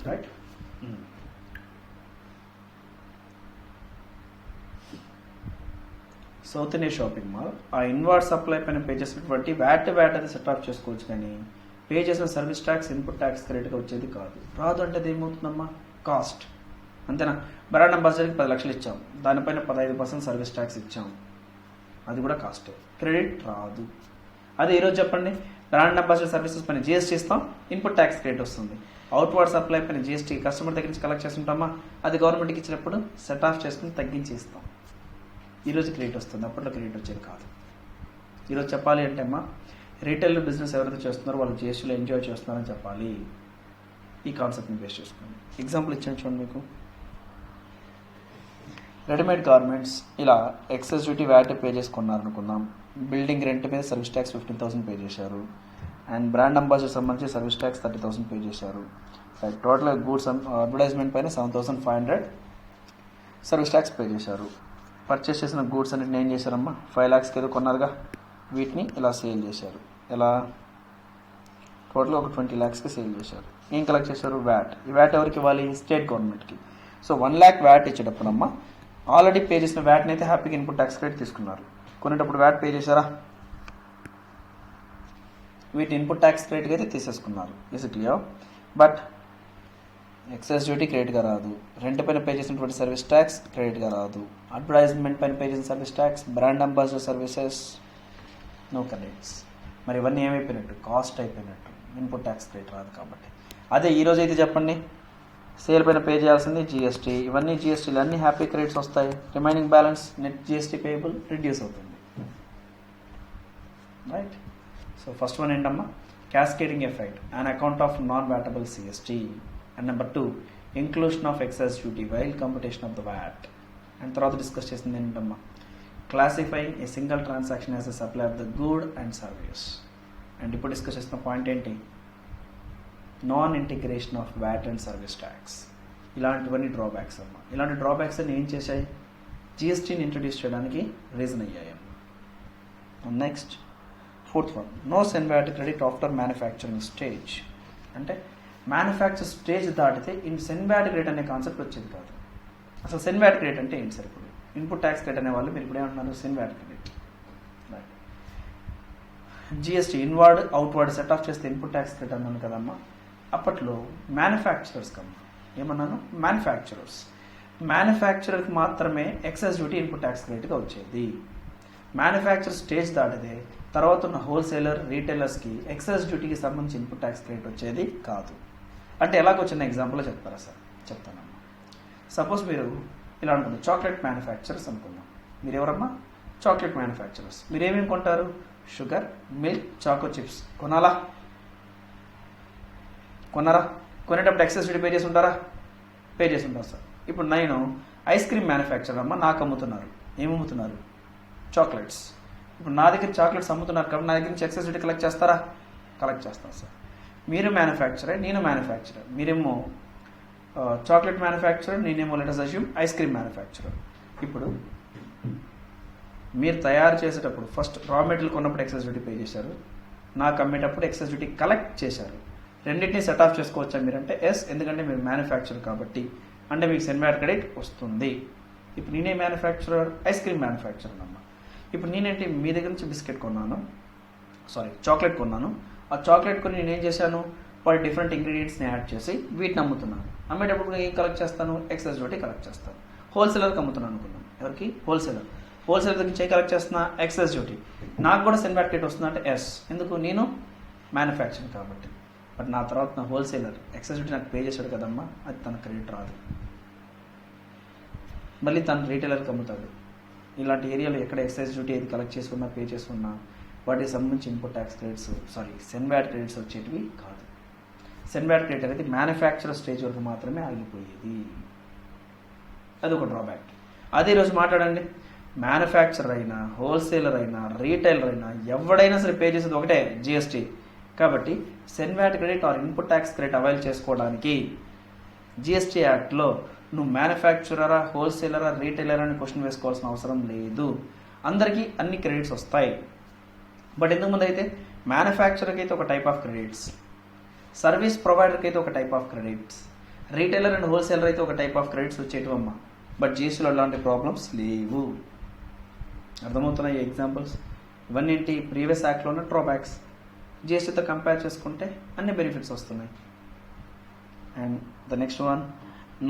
A: right? South India shopping mall ఆ ఇన్వార్డ్ సప్లై పైన పే చేసినటువంటి వ్యాట్ అది సెట్ ఆఫ్ చేసుకోవచ్చు, కానీ పే చేసిన సర్వీస్ ట్యాక్స్ ఇన్పుట్ ట్యాక్స్ క్రెడిట్గా వచ్చేది రాదు. అంటే అది ఏమవుతుందమ్మా? కాస్ట్, అంతేనా? బ్రాండ్ అంబాసిడర్కి 10 లక్షలు ఇచ్చాం, దానిపైన 15% సర్వీస్ ట్యాక్స్ ఇచ్చాం, అది కూడా కాస్టే, క్రెడిట్ రాదు. అదే ఈరోజు చెప్పండి, బ్రాండ్ అంబాసిడర్ సర్వీసెస్ పైన జిఎస్టీ ఇస్తాం, ఇన్పుట్ ట్యాక్స్ క్రెడిట్ వస్తుంది. అవుట్వర్డ్ సప్లై పైన జిఎస్టీ కస్టమర్ దగ్గర నుంచి కలెక్ట్ చేస్తుంటామా, అది గవర్నమెంట్కి ఇచ్చినప్పుడు సెట్ ఆఫ్ చేసుకుని తగ్గించి ఇస్తాం. ఈరోజు క్రెడిట్ వస్తుంది, అప్పట్లో క్రెడిట్ వచ్చేది కాదు. ఈరోజు చెప్పాలి అంటే అమ్మా, రీటైల్ బిజినెస్ ఎవరైతే చేస్తున్నారో వాళ్ళు జిఎస్టీలో ఎంజాయ్ చేస్తున్నారని చెప్పాలి. ఈ కాన్సెప్ట్ని బేస్ చేసుకోండి. ఎగ్జాంపుల్ ఇచ్చాను చూడండి మీకు. రెడీమేడ్ గార్మెంట్స్ ఇలా ఎక్సెస్ డ్యూటీ వ్యాట్ పే చేసుకున్నారు అనుకుందాం. బిల్డింగ్ రెంట్ మీద సర్వీస్ ట్యాక్స్ 15,000 పే చేశారు. అండ్ బ్రాండ్ అంబాసిడర్ సంబంధించి సర్వీస్ ట్యాక్స్ 30,000 పే చేశారు. రైట్, టోటల్ గూడ్స్ అడ్వర్టైజ్మెంట్ పైన 7,500 సర్వీస్ ట్యాక్స్ పే చేశారు. పర్చేస్ చేసిన గూడ్స్ అన్నిటిని ఏం చేశారమ్మా, 5 lakhsకి ఏదో కొన్నారుగా, వీటిని ఇలా సేల్ చేశారు. ఎలా, టోటల్ ఒక 20 lakhsకి సేల్ చేశారు. ఏం కలెక్ట్ చేశారు, వ్యాట్. ఈ వ్యాట్ ఎవరికి ఇవ్వాలి, స్టేట్ గవర్నమెంట్కి. సో 1 lakh వ్యాట్ ఇచ్చేటప్పుడమ్మా ఆల్రెడీ పే చేసిన వ్యాట్ని అయితే హ్యాపీగా ఇన్పుట్ ట్యాక్స్ క్రెడిట్ తీసుకున్నారు. కొనేటప్పుడు వ్యాట్ పే చేశారా, వీటి ఇన్పుట్ ట్యాక్స్ క్రెడిట్గా అయితే తీసేసుకున్నారు. Is it clear? But excise duty క్రెడిట్గా రాదు, రెంట్ పైన పే చేసినటువంటి సర్వీస్ ట్యాక్స్ క్రెడిట్గా రాదు, అడ్వర్టైజ్మెంట్ పైన పే చేసిన service tax, brand ambassador services no credits. మరి ఇవన్నీ ఏమైపోయినట్టు, కాస్ట్ అయిపోయినట్టు, ఇన్పుట్ ట్యాక్స్ క్రెడిట్ రాదు కాబట్టి. అదే ఈరోజు అయితే చెప్పండి, సేల్ పైన పే చేయాల్సింది జిఎస్టీ, ఇవన్నీ జిఎస్టీలు అన్నీ హ్యాపీ క్రెడిట్స్ వస్తాయి. Remaining balance net GST payable reduce అవుతుంది. రైట్. సో ఫస్ట్ వన్ ఏంటమ్మా, cascading effect and account of non vatable CST. And number 2, inclusion of excise duty while computation of the VAT. And తర్వాత discuss చేసింది ఏంటమ్మా, classifying a single transaction as a supply of the good and service. And ఇప్పుడు discuss చేసిన point ఏంటి, non integration of VAT and service tax. ఇలాంటివన్నీ drawbacks అమ్మా. ఇలాంటి drawbacks అన్ని ఏం చేశాయి, జిఎస్టీని ఇంట్రడ్యూస్ చేయడానికి రీజన్ అయ్యాయమ్మా. Next 4th one, no CENVAT credit after manufacturing stage. అంటే మ్యానుఫ్యాక్చర్ స్టేజ్ దాటితే సెన్ వ్యాట్ క్రెడిట్ అనే కాన్సెప్ట్ వచ్చేది కాదు. అసలు సెన్ వ్యాట్ క్రెడిట్ అంటే ఏంటి సార్, ఇప్పుడు ఇన్పుట్ ట్యాక్స్ క్రెడిట్ అనే వాళ్ళు మీరు ఇప్పుడు ఏమంటున్నారు, CENVAT credit. Right, GST inward outward set off చేస్తే ఇన్పుట్ ట్యాక్స్ క్రెడిట్ అన్నాను కదమ్మా. అప్పట్లో మ్యానుఫ్యాక్చరర్స్ కమ్మా, ఏమన్నాను, మ్యానుఫ్యాక్చరర్కి మాత్రమే ఎక్సైజ్ డ్యూటీ ఇన్పుట్ ట్యాక్స్ క్రెడిట్గా వచ్చేది. మ్యానుఫ్యాక్చర్ స్టేజ్ దాటితే తర్వాత ఉన్న హోల్సేలర్ రీటైలర్స్కి ఎక్సైజ్ డ్యూటీకి సంబంధించి ఇన్పుట్ ట్యాక్స్ క్రెడిట్ వచ్చేది కాదు. అంటే ఎలాగొచ్చిన ఎగ్జాంపుల్లో చెప్తారా సార్, చెప్తానమ్మా. సపోజ్ మీరు ఇలా అనుకుందాం, చాక్లెట్ మ్యానుఫ్యాక్చరర్స్ అనుకుందాం. మీరు ఎవరమ్మా, చాక్లెట్ మ్యానుఫ్యాక్చరర్స్. మీరు ఏమేమి కొంటారు, షుగర్, మిల్క్, చాకో చిప్స్ కొనాలా, కొన్నారా, కొనేటప్పుడు ఎక్సైజ్ డ్యూటీ పే చేసి ఉంటారా, పే చేసి ఉంటారు సార్. ఇప్పుడు నేను ఐస్ క్రీమ్ మ్యానుఫ్యాక్చరర్ అమ్మా, నాకు అమ్ముతున్నారు. ఏమమ్ముతున్నారు, చాక్లెట్స్. ఇప్పుడు నా దగ్గర చాక్లెట్స్ అమ్ముతున్నారు కాబట్టి నా దగ్గర నుంచి ఎక్సైజ్ డ్యూటీ కలెక్ట్ చేస్తారా, కలెక్ట్ చేస్తాను సార్. మీరు మ్యానుఫ్యాక్చరర్, నేను మ్యానుఫ్యాక్చరర్. మీరేమో చాక్లెట్ మ్యానుఫ్యాక్చరర్, నేనేమో let us assume ice cream manufacturer. ఇప్పుడు మీరు తయారు చేసేటప్పుడు ఫస్ట్ రా మెటీరియల్ కొన్నప్పుడు ఎక్సైజ్ డ్యూటీ పే చేశారు, నాకు అమ్మేటప్పుడు ఎక్సైజ్ డ్యూటీ కలెక్ట్ చేశారు. రెండింటినీ సెట్ ఆఫ్ చేసుకోవచ్చా మీరంటే ఎస్, ఎందుకంటే మీరు మ్యానుఫ్యాక్చరర్ కాబట్టి, అంటే మీకు సెన్ వ్యాట్ క్రెడిట్ వస్తుంది. ఇప్పుడు నేనే మ్యానుఫ్యాక్చరర్, ఐస్ క్రీమ్ మ్యానుఫ్యాక్చరర్ అమ్మా. ఇప్పుడు నేనేంటి, మీ దగ్గర నుంచి బిస్కెట్ కొన్నాను, చాక్లెట్ కొన్నాను. ఆ చాక్లెట్ కొని నేను ఏం చేశాను, వాటి డిఫరెంట్ ఇంగ్రీడియంట్స్ని యాడ్ చేసి వీటిని అమ్ముతున్నాను. అమ్మేటప్పుడు ఏం కలెక్ట్ చేస్తాను, ఎక్సైజ్ డ్యూటీ కలెక్ట్ చేస్తాను. హోల్సేలర్కి అమ్ముతున్నాను అనుకున్నాను, ఎవరికి, హోల్సేలర్ దగ్గర నుంచి కలెక్ట్ చేస్తున్నా ఎక్సైజ్ డ్యూటీ. నాకు కూడా సెన్ వ్యాట్ క్రెడిట్ వస్తుందా అంటే ఎస్, ఎందుకు, నేను మ్యానుఫ్యాక్చరింగ్ కాబట్టి. బట్ నా తర్వాత నా హోల్సేలర్ ఎక్సైజ్ డ్యూటీ నాకు పే చేశాడు కదమ్మా, అది తన క్రెడిట్ రాదు. మళ్ళీ తను రీటైలర్కి అమ్ముతాడు. ఇలాంటి ఏరియాలో ఎక్కడ ఎక్సైజ్ డ్యూటీ ఏది కలెక్ట్ చేసుకున్నా, పే చేసుకున్నా వాటికి సంబంధించి input tax credits CENVAT credits వచ్చేటివి కాదు. సెన్ వ్యాట్ క్రెడిట్ అనేది మ్యానుఫ్యాక్చరర్ స్టేజ్ వరకు మాత్రమే ఆగిపోయేది. అది ఒక డ్రాబ్యాక్. అదే ఈరోజు మాట్లాడండి, మ్యానుఫ్యాక్చరర్ అయినా, హోల్సేలర్ అయినా, రీటైలర్ అయినా, ఎవడైనా సరే పే చేసేది ఒకటే, జిఎస్టీ. కాబట్టి CENVAT credit or input tax credit avail చేసుకోవడానికి జిఎస్టీ యాక్ట్లో నువ్వు మ్యానుఫ్యాక్చరరా, హోల్సేలరా, రీటైలరా అని క్వశ్చన్ వేసుకోవాల్సిన అవసరం లేదు. అందరికీ అన్ని క్రెడిట్స్ వస్తాయి. బట్ ఇంతకుముందు అయితే మ్యానుఫ్యాక్చరర్కి అయితే ఒక టైప్ ఆఫ్ క్రెడిట్స్, సర్వీస్ ప్రొవైడర్కి అయితే ఒక type of credits, retailer and wholesaler అయితే ఒక టైప్ ఆఫ్ క్రెడిట్స్ వచ్చేటివమ్మా. బట్ జిఎస్టీలో అలాంటి ప్రాబ్లమ్స్ లేవు. అర్థమవుతున్నాయి ఎగ్జాంపుల్స్? ఇవన్నీ ఏంటి, ప్రీవియస్ యాక్ట్లో ఉన్న డ్రాబ్యాక్స్. జిఎస్టీతో కంపేర్ చేసుకుంటే అన్ని బెనిఫిట్స్ వస్తున్నాయి. And the next one,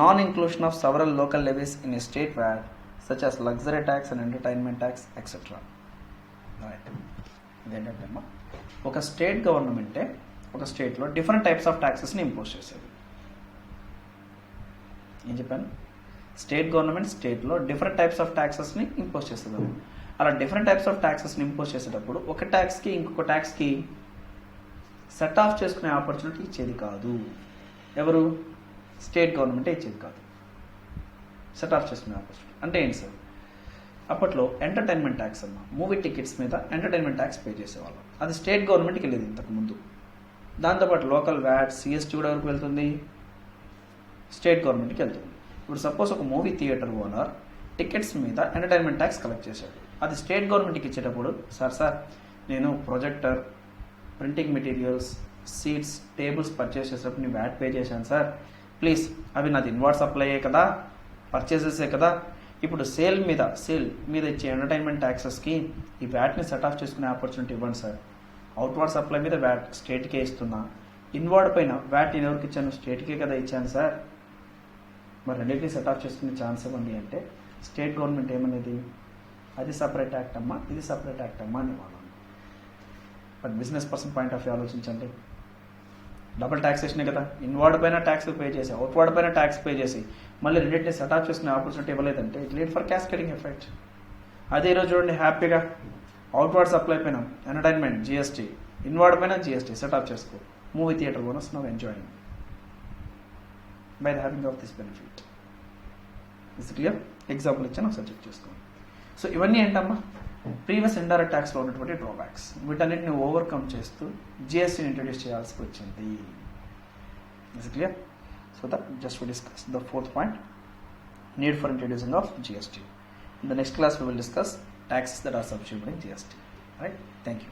A: non inclusion of several local levies in a state VAT such as luxury tax and entertainment tax etcetera. Right, ఇదేంటంటే అమ్మా, ఒక స్టేట్ గవర్నమెంటే ఒక స్టేట్లో డిఫరెంట్ టైప్స్ ఆఫ్ ట్యాక్సెస్ని ఇంపోజ్ చేసేది. ఏం చెప్పాను, స్టేట్ గవర్నమెంట్ స్టేట్లో డిఫరెంట్ టైప్స్ ఆఫ్ ట్యాక్సెస్ని ఇంపోజ్ చేసేది. అలా డిఫరెంట్ టైప్స్ ఆఫ్ ట్యాక్సెస్ని ఇంపోజ్ చేసేటప్పుడు ఒక ట్యాక్స్కి ఇంకొక ట్యాక్స్కి సెట్ ఆఫ్ చేసుకునే ఆపర్చునిటీ ఇచ్చేది కాదు. ఎవరు, స్టేట్ గవర్నమెంటే ఇచ్చేది కాదు సెట్ ఆఫ్ చేసుకునే ఆపర్చునిటీ. అంటే ఏంటి సార్, అప్పట్లో ఎంటర్టైన్మెంట్ ట్యాక్స్ అన్న మూవీ టికెట్స్ మీద ఎంటర్టైన్మెంట్ ట్యాక్స్ పే చేసేవాళ్ళం. అది స్టేట్ గవర్నమెంట్కి వెళ్ళేది ఇంతకుముందు. దాంతోపాటు లోకల్ వ్యాట్ సిఎస్టీ కూడా వరకు వెళ్తుంది, స్టేట్ గవర్నమెంట్కి వెళ్తుంది. ఇప్పుడు సపోజ్ ఒక మూవీ థియేటర్ ఓనర్ టికెట్స్ మీద ఎంటర్టైన్మెంట్ ట్యాక్స్ కలెక్ట్ చేశాడు. అది స్టేట్ గవర్నమెంట్కి ఇచ్చేటప్పుడు సార్ నేను projector, printing materials, seats, tables purchase చేసేటప్పుడు నేను వ్యాట్ పే చేశాను సార్, ప్లీజ్ అవి నాది ఇన్వార్డ్ సప్లైయే కదా, పర్చేసెసే కదా. ఇప్పుడు సేల్ మీద ఇచ్చే ఎంటర్టైన్మెంట్ ట్యాక్సెస్కి ఈ వ్యాట్ని సెట్ ఆఫ్ చేసుకునే ఆపర్చునిటీ ఇవ్వండి సార్. అవుట్వార్డ్ సప్లై మీద వ్యాట్ స్టేట్కే ఇస్తున్నా, ఇన్వార్డ్ పైన వ్యాట్ నేను ఎవరికి ఇచ్చాను, స్టేట్కే కదా ఇచ్చాను సార్, మరి రెండింటినీ సెట్ ఆఫ్ చేసుకునే ఛాన్స్ ఇవ్వండి అంటే స్టేట్ గవర్నమెంట్ ఏమనేది, అది సపరేట్ యాక్ట్ అమ్మా, ఇది సపరేట్ యాక్ట్ అమ్మా అని వాళ్ళని. But business person point of view ఆలోచించండి, డబుల్ ట్యాక్సేషనే కదా, ఇన్వార్డ్ పైన ట్యాక్స్ పే చేసి అవుట్వార్డ్ పైన ట్యాక్స్ పే చేసి మళ్ళీ రెండింటిని సెట్ ఆఫ్ చేసుకునే ఆపర్చునిటీ ఇవ్వలేదంటే it lead for cascading effect. అదే ఈరోజు చూడండి హ్యాపీగా అవుట్వార్డ్ సప్లై పైన ఎంటర్టైన్మెంట్ జిఎస్టీ, ఇన్వార్డ్ పైన జిఎస్టీ సెట్ ఆఫ్ చేసుకో. Movie theatre owners now enjoying by the having of this benefit. Is clear? Example ఇచ్చాను ఒకసారి చెక్ చేసుకోండి. సో ఇవన్నీ ఏంటమ్మా, ప్రీవియస్ ఇండైరెక్ట్ ట్యాక్స్లో ఉన్నటువంటి డ్రాబ్యాక్స్. వీటన్నిటిని ఓవర్కమ్ చేస్తూ జిఎస్టీని ఇంట్రడ్యూస్ చేయాల్సి వచ్చింది. Is clear? So that just we discuss the fourth point, need for introducing of GST. In the next class we will discuss taxes that are subsumed in GST. Right? Thank you.